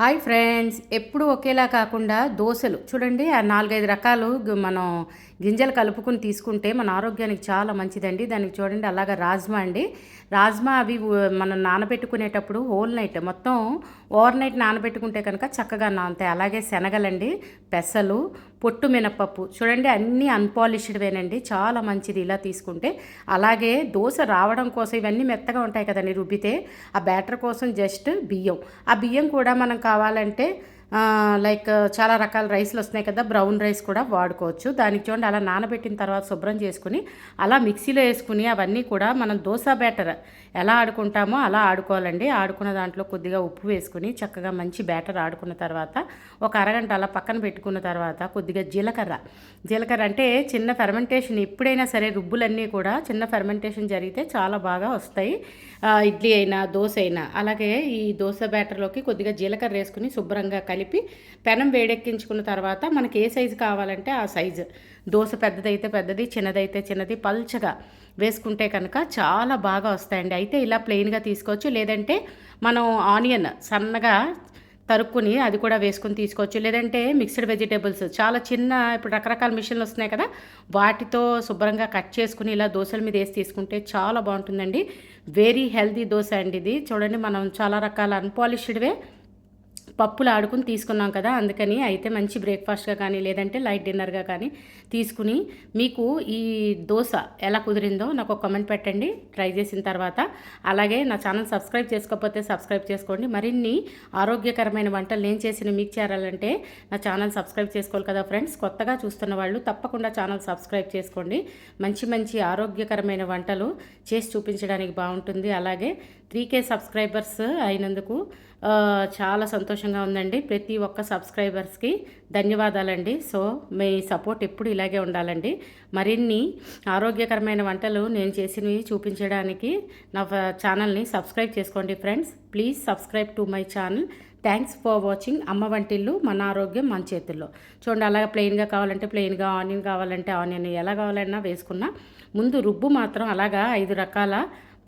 Hi friends, ఎప్పుడు ఒకేలా కాకుండా దోశలు చూడండి. ఆ 4-5 రకాలు మనం గింజలు కలుపుకుని తీసుకుంటే మన ఆరోగ్యానికి చాలా మంచిదండి. దానికి చూడండి అలాగా రాజ్మా అండి. రాజ్మా అవి మనం నానబెట్టుకునేటప్పుడు హోల్ నైట్ మొత్తం ఓవర్ నైట్ నానబెట్టుకుంటే కనుక చక్కగా నానతాయి. అలాగే శనగలండి, పెసలు, పొట్టు మినపప్పు చూడండి అన్నీ అన్పాలిష్డ్వేనండి. చాలా మంచిది ఇలా తీసుకుంటే. అలాగే దోశ రావడం కోసం ఇవన్నీ మెత్తగా ఉంటాయి కదండి రుబ్బితే. ఆ బ్యాటర్ కోసం జస్ట్ బియ్యం. ఆ బియ్యం కూడా మనం కావాలంటే లైక్ చాలా రకాల రైస్లు వస్తున్నాయి కదా, బ్రౌన్ రైస్ కూడా వాడుకోవచ్చు. దానికి చూడండి అలా నానబెట్టిన తర్వాత శుభ్రం చేసుకుని అలా మిక్సీలో వేసుకుని అవన్నీ కూడా మనం దోశ బ్యాటర్ ఎలా ఆడుకుంటామో అలా ఆడుకోవాలండి. ఆడుకున్న దాంట్లో కొద్దిగా ఉప్పు వేసుకుని చక్కగా మంచి బ్యాటర్ ఆడుకున్న తర్వాత ఒక అరగంట అలా పక్కన పెట్టుకున్న తర్వాత కొద్దిగా జీలకర్ర అంటే చిన్న ఫెర్మెంటేషన్ ఎప్పుడైనా సరే రుబ్బులన్నీ కూడా చిన్న ఫెర్మెంటేషన్ జరిగితే చాలా బాగా వస్తాయి. ఇడ్లీ అయినా దోశ అయినా. అలాగే ఈ దోశ బ్యాటర్లోకి కొద్దిగా జీలకర్ర వేసుకుని శుభ్రంగా కలిపి పెనం వేడెక్కించుకున్న తర్వాత మనకి ఏ సైజు కావాలంటే ఆ సైజు, దోశ పెద్దదైతే పెద్దది, చిన్నదైతే చిన్నది, పల్చగా వేసుకుంటే కనుక చాలా బాగా వస్తాయండి. అయితే ఇలా ప్లెయిన్గా తీసుకోవచ్చు, లేదంటే మనం ఆనియన్ సన్నగా తరుక్కుని అది కూడా వేసుకొని తీసుకోవచ్చు. లేదంటే మిక్స్డ్ వెజిటేబుల్స్ చాలా చిన్న, ఇప్పుడు రకరకాల మిషన్లు వస్తున్నాయి కదా, వాటితో శుభ్రంగా కట్ చేసుకుని ఇలా దోశల మీద వేసి తీసుకుంటే చాలా బాగుంటుందండి. వెరీ హెల్తీ దోశ అండి ఇది. చూడండి మనం చాలా రకాల అన్పాలిష్డ్వే పప్పులు ఆడుకుని తీసుకున్నాం కదా, అందుకని అయితే మంచి బ్రేక్ఫాస్ట్గా కానీ లేదంటే లైట్ డిన్నర్గా కానీ తీసుకుని మీకు ఈ దోశ ఎలా కుదిరిందో నాకు ఒక కామెంట్ పెట్టండి ట్రై చేసిన తర్వాత. అలాగే నా ఛానల్ సబ్స్క్రైబ్ చేసుకోకపోతే సబ్స్క్రైబ్ చేసుకోండి. మరిన్ని ఆరోగ్యకరమైన వంటలు నేను చేసిన మీకు చేరాలంటే నా ఛానల్ సబ్స్క్రైబ్ చేసుకోవాలి కదా ఫ్రెండ్స్. కొత్తగా చూస్తున్న వాళ్ళు తప్పకుండా ఛానల్ సబ్స్క్రైబ్ చేసుకోండి. మంచి మంచి ఆరోగ్యకరమైన వంటలు చేసి చూపించడానికి బాగుంటుంది. అలాగే 3K సబ్స్క్రైబర్స్ అయినందుకు చాలా సంతోషంగా ఉందండి. ప్రతి ఒక్క సబ్స్క్రైబర్స్కి ధన్యవాదాలండి. సో మీ సపోర్ట్ ఎప్పుడు ఇలాగే ఉండాలండి. మరిన్ని ఆరోగ్యకరమైన వంటలు నేను చేసినవి చూపించడానికి నా ఛానల్ని సబ్స్క్రైబ్ చేసుకోండి friends. Please subscribe to my channel. Thanks for watching. అమ్మ వంటిల్లు, మన ఆరోగ్యం మన చేతుల్లో. చూడండి అలాగా ప్లెయిన్గా కావాలంటే ప్లెయిన్గా, ఆనియన్ కావాలంటే ఆనియన్, ఎలా కావాలన్నా వేసుకున్నా. ముందు రుబ్బు మాత్రం అలాగా 5 రకాల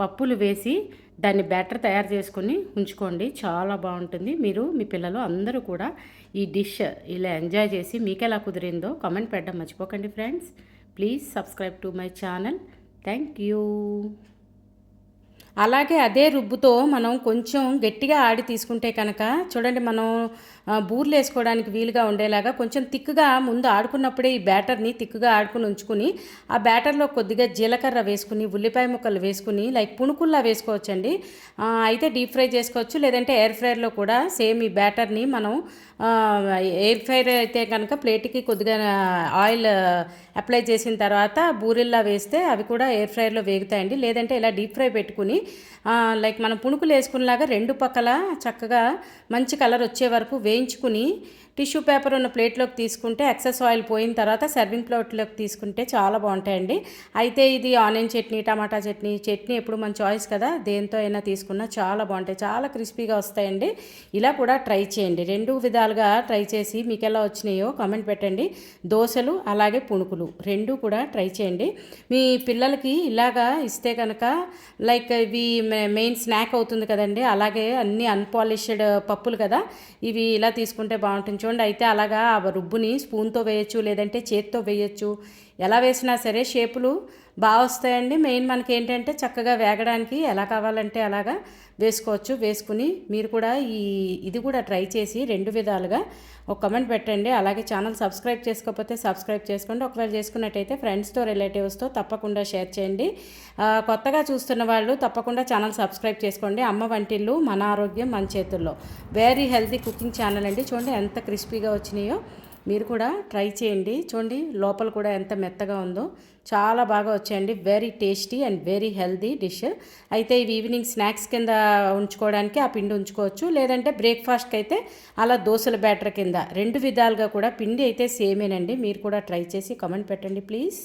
పప్పులు వేసి దాన్ని బ్యాటర్ తయారు చేసుకుని ఉంచుకోండి. చాలా బాగుంటుంది. మీరు మీ పిల్లలు అందరూ కూడా ఈ డిష్ ఇలా ఎంజాయ్ చేసి మీకు ఎలా కుదిరిందో కామెంట్ పెట్టడం మర్చిపోకండి friends. Please subscribe to my channel. Thank you. అలాగే అదే రుబ్బుతో మనం కొంచెం గట్టిగా ఆడి తీసుకుంటే కనుక చూడండి, మనం బూర్లు వేసుకోవడానికి వీలుగా ఉండేలాగా కొంచెం తిక్కుగా ముందు ఆడుకున్నప్పుడే ఈ బ్యాటర్ని తిక్కుగా ఆడుకుని ఉంచుకుని ఆ బ్యాటర్లో కొద్దిగా జీలకర్ర వేసుకుని ఉల్లిపాయ ముక్కలు వేసుకుని లైక్ పుణుకుల్లా వేసుకోవచ్చండి. అయితే డీప్ ఫ్రై చేసుకోవచ్చు, లేదంటే ఎయిర్ ఫ్రైర్లో కూడా సేమ్ ఈ బ్యాటర్ని మనం ఎయిర్ ఫ్రైర్ అయితే కనుక ప్లేట్కి కొద్దిగా ఆయిల్ అప్లై చేసిన తర్వాత బూరెల్లా వేస్తే అవి కూడా ఎయిర్ ఫ్రైర్లో వేగుతాయండి. లేదంటే ఇలా డీప్ ఫ్రై పెట్టుకుని లైక్ మనం పుణుకులు వేసుకునేలాగా 2 పక్కల చక్కగా మంచి కలర్ వచ్చే వరకు వేయించుకుని టిష్యూ పేపర్ ఉన్న ప్లేట్లోకి తీసుకుంటే ఎక్సెస్ ఆయిల్ పోయిన తర్వాత సర్వింగ్ ప్లేట్లోకి తీసుకుంటే చాలా బాగుంటాయండి. అయితే ఇది ఆనియన్ చట్నీ, టమాటా చట్నీ ఎప్పుడు మన చాయిస్ కదా, దేంతో అయినా తీసుకున్నా చాలా బాగుంటాయి. చాలా క్రిస్పీగా వస్తాయండి. ఇలా కూడా ట్రై చేయండి. 2 విధాలుగా ట్రై చేసి మీకు ఎలా వచ్చినాయో కామెంట్ పెట్టండి. దోశలు అలాగే పుణుకులు 2 కూడా ట్రై చేయండి. మీ పిల్లలకి ఇలాగా ఇస్తే కనుక లైక్ ఇవి మెయిన్ స్నాక్ అవుతుంది కదండి. అలాగే అన్నీ అన్పాలిష్డ్ పప్పులు కదా, ఇవి ఇలా తీసుకుంటే బాగుంటుంది. చూడండి అయితే అలాగా ఆ రుబ్బుని స్పూన్తో వేయచ్చు, లేదంటే చేత్తో వేయచ్చు. ఎలా వేసినా సరే షేపులు బాగా వస్తాయండి. మెయిన్ మనకి ఏంటంటే చక్కగా వేగడానికి ఎలా కావాలంటే అలాగా వేసుకోవచ్చు. వేసుకుని మీరు కూడా ఇది కూడా ట్రై చేసి 2 విధాలుగా ఒక కమెంట్ పెట్టండి. అలాగే ఛానల్ సబ్స్క్రైబ్ చేసుకోకపోతే సబ్స్క్రైబ్ చేసుకోండి. ఒకవేళ చేసుకున్నట్టయితే ఫ్రెండ్స్తో, రిలేటివ్స్తో తప్పకుండా షేర్ చేయండి. కొత్తగా చూస్తున్న వాళ్ళు తప్పకుండా ఛానల్ సబ్స్క్రైబ్ చేసుకోండి. అమ్మ వంటిల్లు, మన ఆరోగ్యం మన చేతుల్లో. వెరీ హెల్తీ కుకింగ్ ఛానల్ అండి. చూడండి ఎంత క్రిస్పీగా వచ్చినాయో. మీరు కూడా ట్రై చేయండి. చూడండి లోపల కూడా ఎంత మెత్తగా ఉందో, చాలా బాగా వచ్చాయండి. Very tasty and very healthy dish. అయితే ఇవి ఈవినింగ్ స్నాక్స్ కింద ఉంచుకోవడానికి ఆ పిండి ఉంచుకోవచ్చు, లేదంటే బ్రేక్ఫాస్ట్కి అయితే అలా దోశల బ్యాటర్ కింద 2 విధాలుగా కూడా పిండి అయితే సేమేనండి. మీరు కూడా ట్రై చేసి కామెంట్ పెట్టండి ప్లీజ్.